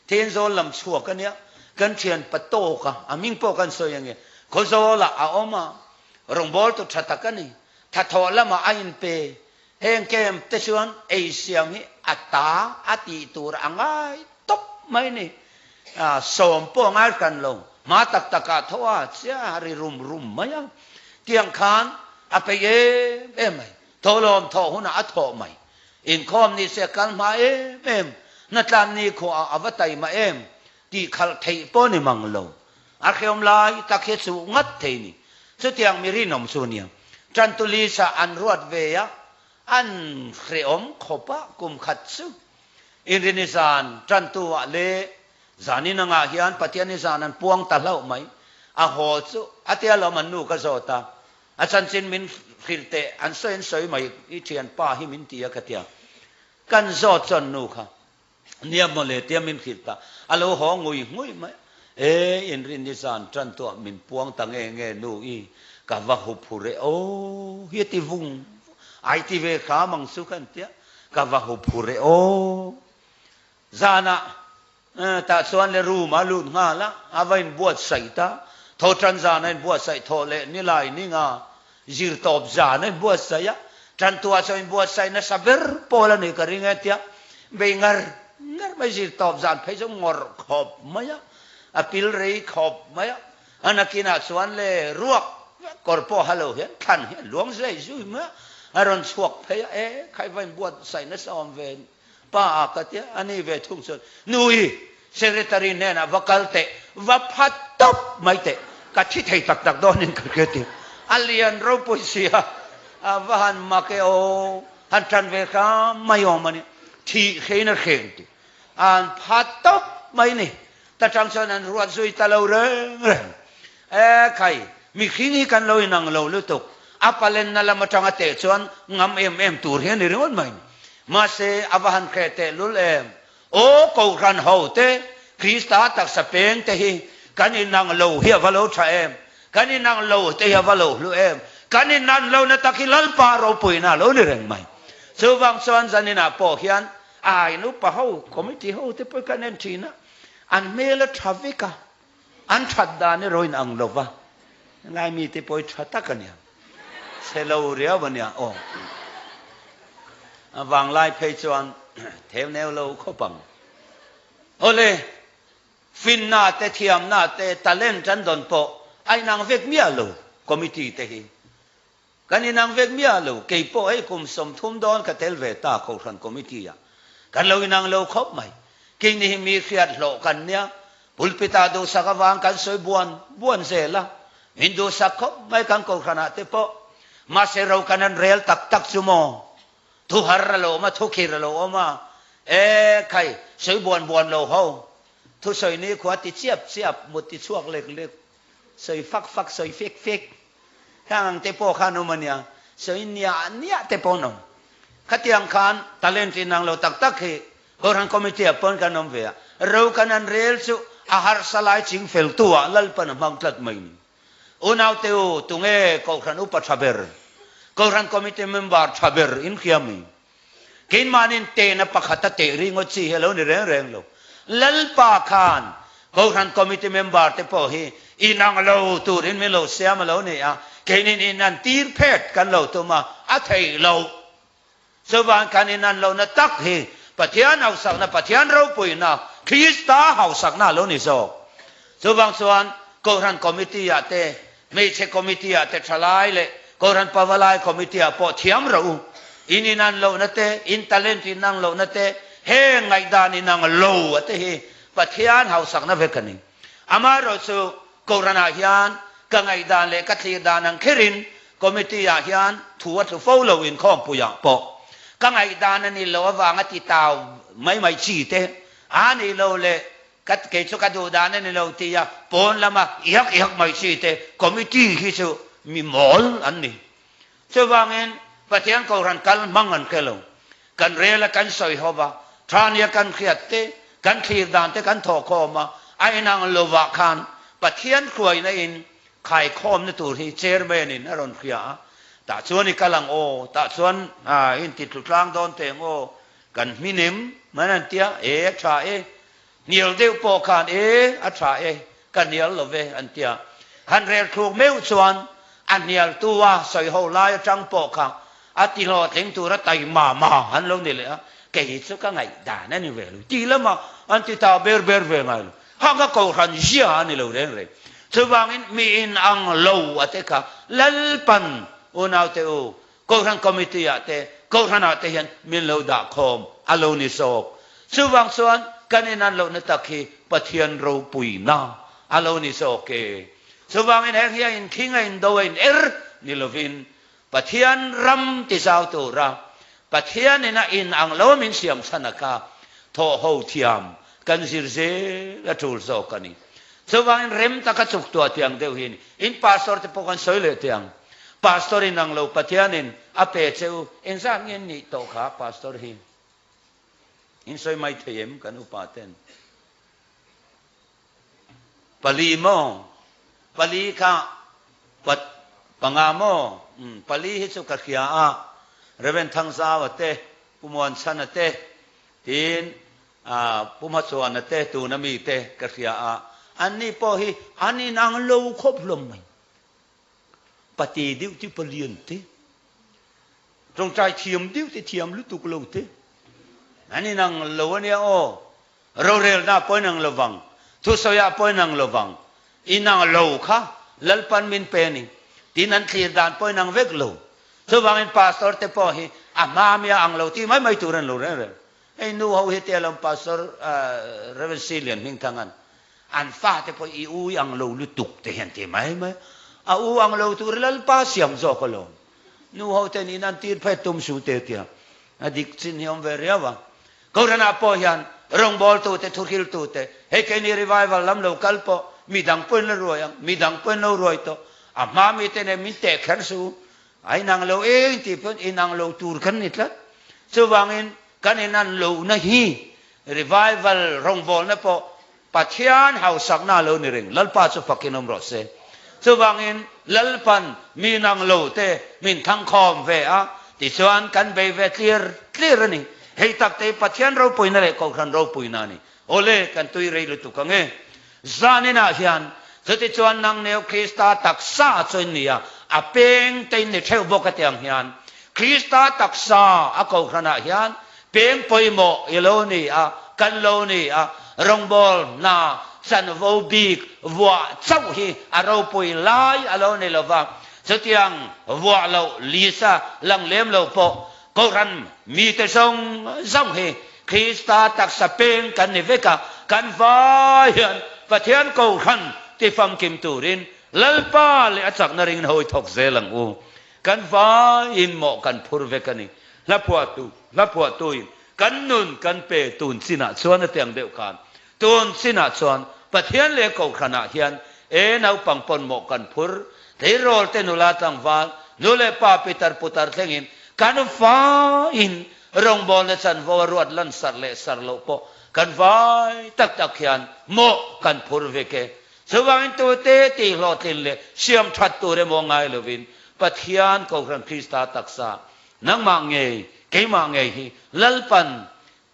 เทียนโซลำชัวกันเนี่ยกันเชียนปะโตกันมิงโปกันสวยอย่างเงี้ยเขาโซละเอามารงบอลตุชัตกันนี่ถ้าทอละมาอินเปเฮงเกมเตชวนเอเชียงนี่อัตตาอติตัวอ่างไงตบไม่นี่สมปองอากันลงมาตักกาทว่าเสียหริรุมไหมยังเตียงคานอไปไหมทอลมทอหุนอัทอไหมอินคอมนี่เสียกันมานัดลานนี่ขออวตัยมาที่ขัลเทยปอนี่มังลงอาเขียมลายตะเคียนสูงัดเทนี่สุดyang miri nom suniaจันตุลีสาอันรวดเวียอันเขยมขบะกุมขัดสุอินรินิสานจันตัวเลจานินังอาฮิอันปฏิญานิสานันพวงตะเล่าไหมอาโหสุอาเตียเรามันนูกระโจตาอาจารย์สินมินขิลเตอันสวยไหมอีเทียนป้าหิมินตียกเตียกันโจจนนูค่ะเนี่ยโมเลเตียมินขิลตาอาโลหองุยไหมอินรินิสานจันตัวมินพวงตังเงนูอีกะว่าหุบหุเรโอเฮียติวุงไอติเวขามังสุกันเตียกะว่าหุบหุเรโอจานะตาส่วนเลรูมาลุนงาละอาวัยบวชใส่ตาทอจันจานันบวชใส่ทอเลนิลายนิงาจิรตอบจานันบวชใส่จันตัวส่วนบวชใส่นะสับเบอร์โพลันเอกริงเตียเบงร์ไม่จิรตอบจานเพย์จงงอร์ขอบไหมอภิลรีขอบไหมอันนักกินส่วนเลรวก กอร์ปอฮัลโหลเห็นขันเห็นหลวงใจช่วยเมื่ออารมณ์ชวกเพย์ใครไปบวชใส่นัสอมเวนป้าก็เตะอันนี้เวทุ่งส่วนนุยเซเรตารีเนี่ยนะวักลเตะวัพัดตบไม่เตะกัดที่ไทยตักโดนนี่ก็เกิดอัลเลียนรูปุเสียว่าหันมาเกโอหันทันเวคาไม่ยอมมันนี่ที่เขนเขนติอันพัดตบไม่นี่แต่จังส่วนนั้นรวดซุยตะเลาเรื่องใครมีขี้นี้กันเราหนังเราลุตุกอาปเลนนั่นละมาจังเตะส่วนงำเอ็มตัวเฮียนี่เรื่องมันมาเสอวหันแค่เตะลุลโอ้กูรันหูเตะคริสตาตักสเปนเตะกันนี่นางเราเฮียวาโลชากันนี่นางเราเตะเฮียวาโลลุกันนี่นั่นเราเนี่ยตะกี้ลัลปาเราปุยน่าเรานี่เรื่องมันส่วนส่วนจันนี่นะพอเฮียนนุปะหูคอมมิตี้หูเตะไปกันนั่นทีนะอันเมลทราฟิกะอันชัดดานี่รอยนังโลวะไงมีเตะไปชัดตะกันเนี่ยเซลล์เรียวมันเนี่ยโอ้วางไล่เพย์จวนเทวแนวเราเข้าปังโอเลยฟินนาเตเทียมนาเตตะเล่นจันดอนโปไอ้นางเวกเมียลูคอมมิตี้เตะกันนี่นางเวกเมียลูเกี่ยโปไอ้คุมสมทุมดอนกับเทลเวต้าโครันคอมมิตี้อ่ะกันเรานางเราครบไหมกินนี่มีเขียดโลกันเนี่ยปุลปิตาดูสักวางกันสวยบวนเสละมินดูสักครบไม่กันโครันเตโปมาเสเรากันนั้นเรียลตักจุโมทุหารโลมาทุขีรโลมาใครสวยบวนโลเขาทุสวยนี้ขวดติเสียบหมดติช่วงเล็กสวยฟักสวยฟิกข้างเตโปข้านุมันเนี่ยสวยเนี่ยเตโปนมขัดยังขันตะเลนที่นางเราตักให้โบราณคอมมิตี้ปนกันนมเวียเรากันนั้นเรียลสุอาหารสลายจิงเฟลตัวลัลปันมังตัดไม่อุณเอาเตวตุงโครันอุปชาเบอร์โครันคอมมิตี้เมมเบอร์ชาเบอร์อินขียามีกินมานินเตนะปะขัดเตริงอชีเฮโลนี่เร่งโลลัลปาคานโครันคอมมิตี้เมมเบอร์เตปอฮีอินังโลตูรินเมโลเซียมาโลเนี่ยกินอินันตีร์เพดกันโลตัวมาอัฐิโลสวรรค์กันอินันโลนะตักฮีปัทยานเอาสักนะปัทยานเราปุยนะคริสตาเอาสักนะโลนี่โซสวรรค์ส่วนโครันคอมมิตี้อาเตไม่ใช่คอมมิตี้อาเตชลายเลยโครันปาวลายคอมมิตี้อาปอเทียมเราอินินันโลนัตเตอินทาเลนตินังโลนัตเตเฮงไงดานินังโลอัตเตเฮปัทยานเอาสักนะเวกันิอามาโรสุโครันอาฮิอันกังไงดานเลกัตลีดานังเครินคอมมิตี้อาฮิอันทัวร์ฟอลโลวินข้องปุยปอกังไงดานันนี่โลวางติตาวไม่ชีเตอันนี่โลเลกัดเกจุกัดดูดานันนี่โลตียาปนละมายักไม่ชีเตคอมมิตี้ฮิสุมีมอลอันนี้เจ้าว่าเงินปัทยานโครันกันมังกันเคลงกันเรลกันสอยฮอบะทรานีกันเขียดเตกันขีดดานเตกันถอคอมาไอ้นางโลวะคันปัทยานควยในอินไข่คอมในตัวที่เชอร์เบนินอรอนเขียแต่ส่วนนี้กำลังโอแต่ส่วนอินติดทุกครั้งโดนเตงโอกันมินิมมันนั่นเตียชาเนียลเดียวปอกันอัชากันเนียลโลเวอันเตียฮันเรลถูกเมื่อส่วนอันเนียลตัวสอยหัวลายจังปอกันอัติโลถึงตัวรัตย์มาฮันลงนี่เลยเกี่ยสุกไงด่านั่นนี่เวลุจีละมาอันติตาเบอร์เวงไงฮังก็โครันเจียนี่เราเรื่องเลยสว่างมีอินอังโลอัตเกะลัลปันอุณเอาเตโอโครันคอมมิตี้อัตเตโครันอัตเตยันมิโลดาคอมอโลนิโซสว่างส่วนกันนันโลนตักฮีปัทยันโรปุยนาอโลนิโซเกสว่างอินเฮียอินคิงอินโดอินนิโลวินปัทยันรัมติสาวตัวราปัทยันนี่นะอินอังโลมินเสียมสนากาโทโฮเทียมกันซิรเซและทูลโซกันีสว่างเร็มตะกัจุกตัวเตียงเดียวหินอินพาสตอร์ที่พวกกันสวยเลยเตียงพาสตอร์นังโลปัทยันอินอเปเซวอินซาเงินนี่โตขาพาสตอร์หินอินสวยไม่เทียมกันอุปาเทนปลีโมปลีข้าปัดปังอาโมปลีฮิสุกักยาเรเวนทังซาวเตปุมวันชันเตทินปุมัสวานเตตูนามีเตกักยาอันนี้พอฮีอันนี้นางโลคบลมไหมปฏิดิวที่เปลี่ยนเตตรงใจเทียมดิวที่เทียมลุตุกโลเตอันนี้นางโลเนี่ยโอเราเรียนน่าป่วยนางระวังทุสยาป่วยนางระวังอีนางโลค่ะลัลปันมินเปนิ ti nan clear dan poi nang vek lo so wangin pastor te po hi amamia ang lo ti mai turan lo re ei nu ho he te lam pastor reversilian hing tangan an fa te po I u ang lo lu tuk te hen te mai a u ang lo tu lal pa siam zo ko lo nu ho te ni nan tir phe tum su te tia adik chin hiom veriawa ko rana po yan rong bol tu te thuril tu te he ke ni revival lam lo kalpo midang pon la royang midang pon lo roy to ama mi te ne min te khan su ai nang lo eng ti pon inang lo tur khan nitla so wangin kan inan lo na hi revival rong bol na po pathian hausak na lo ni ring lalpa chu fakinom rawhse so wangin lalpan minang lo te min thang khom ve a ti chuan kan be ve clear ni hei tak te pathian ropui na le Kohhran Ropui na ni ole kan tui rei lu tu ka nge zanina hian zati chuan nang neo Krista taksa chon nia apeng te ni theu boka tiang hian Krista taksa a Kohhran a hian peng poimo ilo ni a kan lo ni a rongbol na san vo big wa chau hi a ropui lai alo ni lova chutiang wa lo lisa lang lem lo po Kohhran mi te song hi Krista taksa peng kan ni veka kan vai hian pathian Kohhran ti fam kim turin lalpa le achak na ring hoi thok zelang u kan vai in mo kan phur vekani la phua tu kan nun kan pe tun sina chuan ateng deuh kan tun sina chuan pathian le Kohhran a hian e nau pangpon mo kan phur thei rol te nula tang wal nule pa pitar putar thengin kan va in rong bol na chan vo ruat lan sar le sar lo po kan vai tak hian mo kan phur veke sawangin tu te ti lo tin le siam that tu re mo ngai lovin pathian Kohhran Krista taksa nang ma nge ke ma nge hi lalpan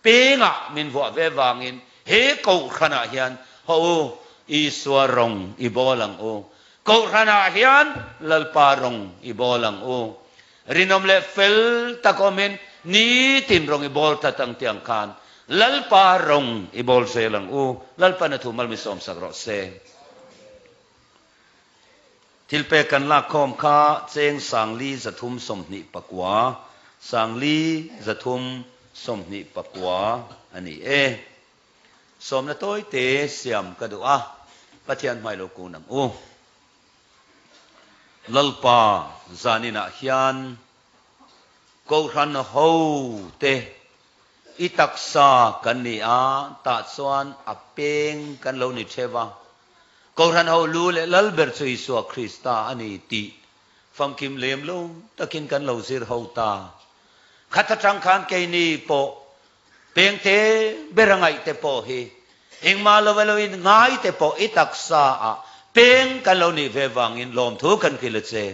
pe nga min vo ve wangin he Kohhran a hian ho iswarong ibolang o Kohhran a hian lalparong ibolang o rinom le fel takomin ni tin rong ibol tatang tiang kan lalparong ibol selang o lalpan atu malmisom sak rawhse tilpe kan la khom kha cheng sangli zathum somni pakwa sangli zathum somni pakwa ani som na toy te siam ka du a pathian mai lo kunam u lalpa zanina hian Kohhran ho te itaksa kan ni a ta chuan apeng kan lo ni thewa Kohhran ho lu le lalber chu Isu Krista ani ti fam kim lem lo takin kan lo zir ho ta khata tang khan ke ni po peng te berangai te po hi engma lo velo in ngai te po itaksa a peng kan lo ni ve wangin lom thu kan kileche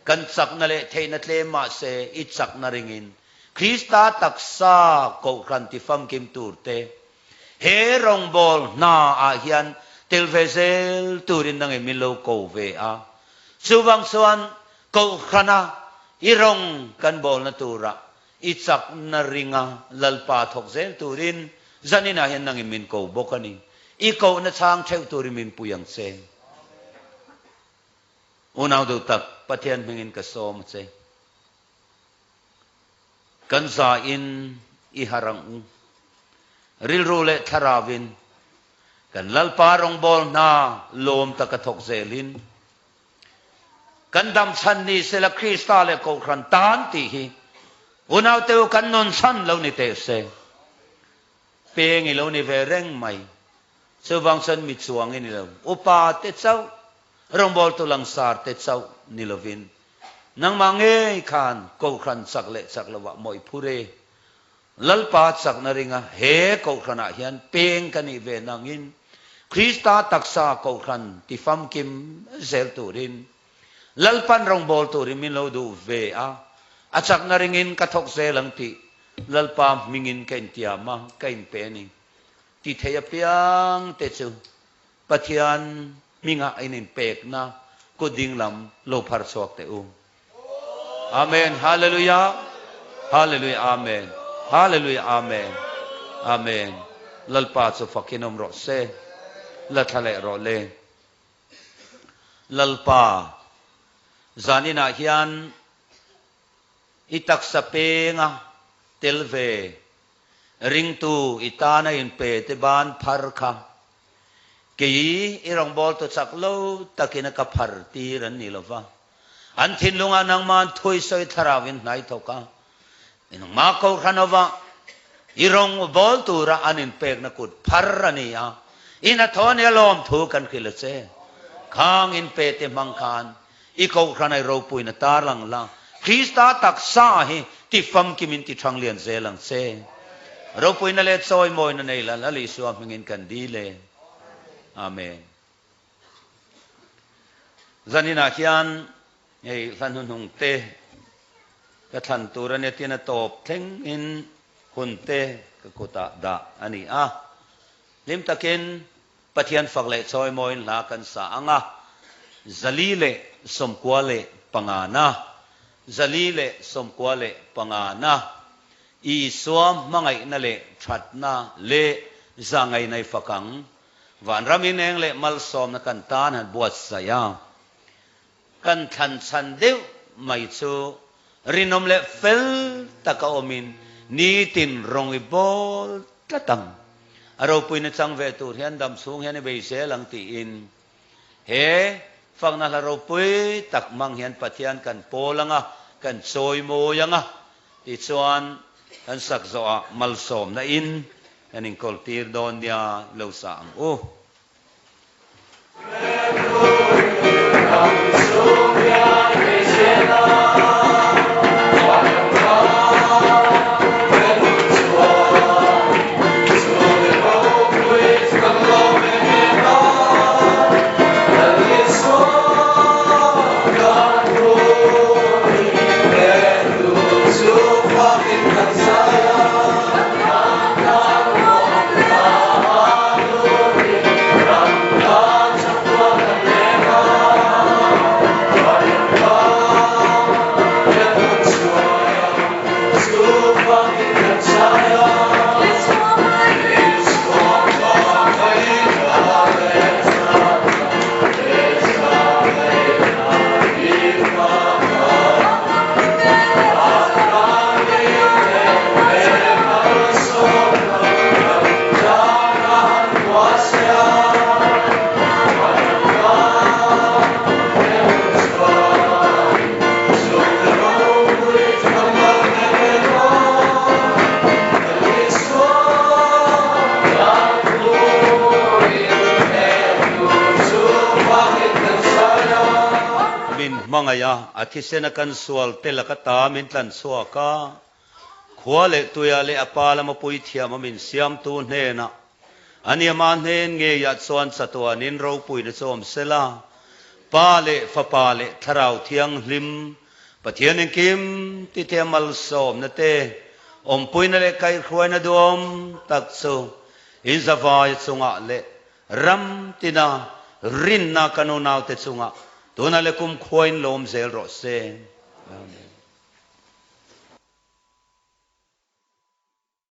kan chak na le theina tle ma se I chak na ringin Krista taksa Kohhran ti fam kim turte he rong bol na a hian telvezel turin nang emilo ko ve a suwang suan Kohhran a irong kan bol na tura I chak na ringa lalpa thok zel turin zanina hian nang emin ko bokani I ko na chang theu turin min puyang se unaw do tak pathian mengin ka som che kan za in I harang ril rule tharawin kan lalparong bol na lom takathok zelin kan dam san ni sela Krista le Kohhran tan ti hi unaw teu kan non san lo ni te se peng I lo ni ve reng mai sewang san mi chuang ni lo upa te chau rong bol tu lang sar te chau ni lovin nang mange khan Kohhran sak lawa moi phure lalpa sak na ringa he Kohhran a hian peng kan I ve nangin Krista taksa Kohhran ti fam kim zel turin lalpan rong bol turin min lo du ve a achak na ringin kathok zelang ti lalpa mingin ken tiama kain peni ti theih apiang te chu pathian minga inin pek na kuding lam lo phar chok te u amen hallelujah hallelujah amen hallelujah amen amen lalpa chu fakinom rawhse la thale ro le lalpa zanina hian i taksa penga telve ring tu itana in pe te ban phar kha ki irong bol to chak lo takina ka phar ti ran ni lova an thin lunga nang man thui soi tharawin nai thoka inong ma ko khanova irong bol tu ra anin pek na kut phar ania ina thon elom thu kan khila che khang in pe te mangkhan i Kohhran Ropui na tar lang la Krista taksa hi ti fam kimin ti thang lian zelang se Ropui na le choi moi na nei la li suam ngin kan di le amen zanina hian ei than hun te ka than tur ne tina top theng in hun te ka kota da ani a lim takin pathian fakle choi moi la kan sa anga zalile somkwale pangana zalile somkwale pangana i suam mangai na le thatna le zangai nai fakang van ramin eng le malsawm na kan tan han buat saya kan than chan deu mai chu rinom le fel taka omin ni tin rong i bol tatang aro pui na chang ve tur hian dam sung hian be se lang ti in he fang na la ro pui tak mang hian pathian kan polanga kan choi mo yanga ti chuan kan sak zo a malsawm na in aning kol tir don dia lo sa ang o mangaya athisena kan sual telaka ta min tlan suaka khwale tuya le apala ma pui thiam min siam tu hne na ania man hen nge ya chuan satwa nin ro pui na chom sela pale fa pale tharau thiang hlim pathian kim ti the malsawm na te om pui na le kai khwai na dom takso in zawai chunga le ram tina rin na kanu naw te chunga tuna le kum khoin lom zel rawhse amen